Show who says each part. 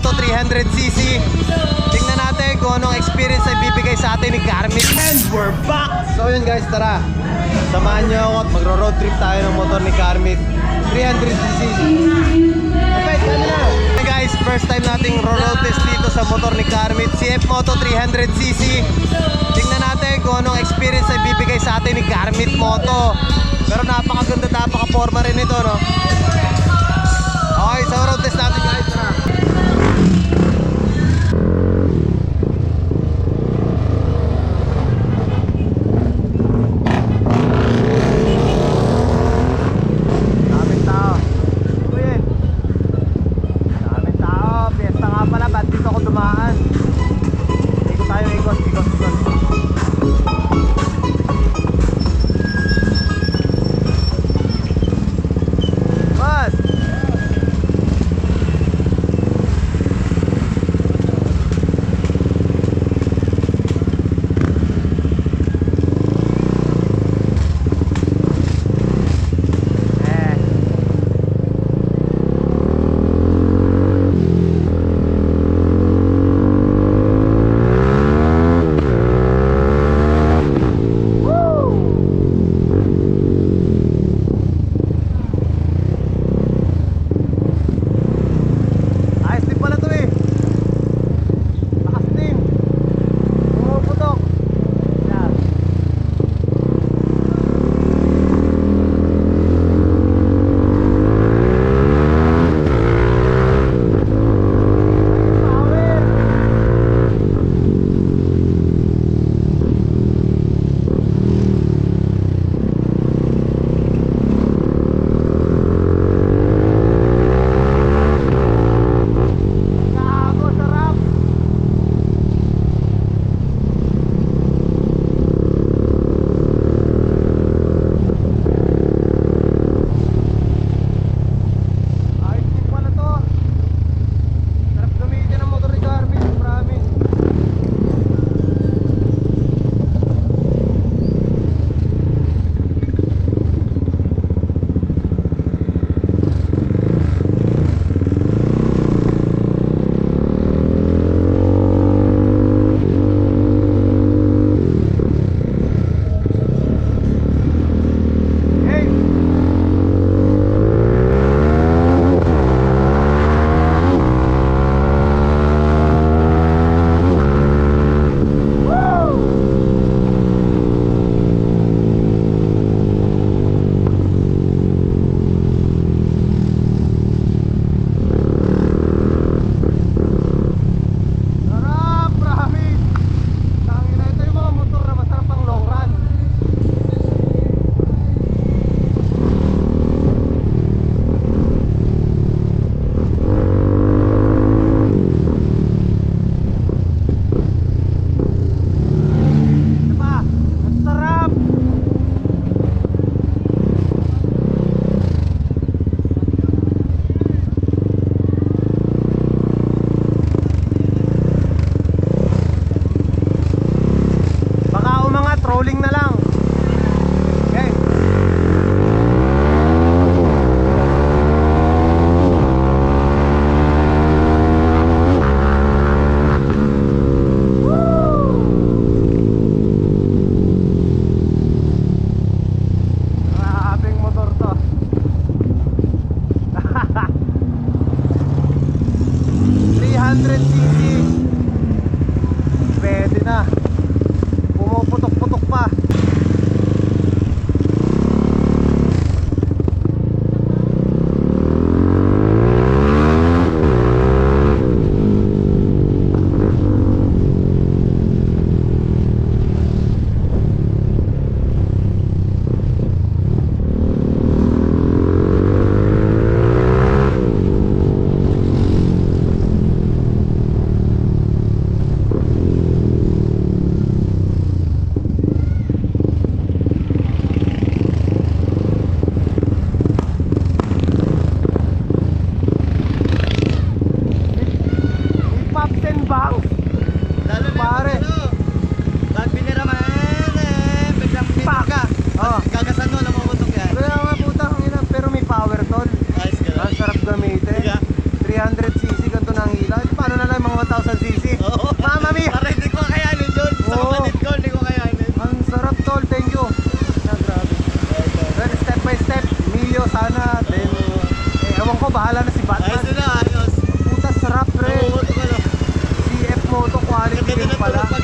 Speaker 1: Moto 300cc. Tingnan natin kung anong experience ay bibigay sa atin ni Garmin. And we're back! So yun guys, tara. Samahan nyo ako at magro-road trip tayo ng motor ni Garmin 300cc. Okay, kami na! Hey guys, first time nating road test dito sa motor ni Garmin CF Moto 300cc. Tingnan natin kung anong experience ay bibigay sa atin ni Garmin Moto. Pero napakaganda, napaka-forma rin ito, no? Okay, so road test natin guys, tara. Daming tao. Kuyin. Daming tao. Fiesta nga pala, ba't dito ako dumaan? Ikot tayo, ikot. Bas! Rolling na lang. Okay. Grabing motor to. 300cc. Pwede na. Pumuputok-putok pa. Batman.
Speaker 2: Ayos na, ayos.
Speaker 1: Puta sarap pre.
Speaker 2: Namumoto ka, no?
Speaker 1: CF Moto quality
Speaker 2: Ganda
Speaker 1: din
Speaker 2: na
Speaker 1: pala.
Speaker 2: tulog pag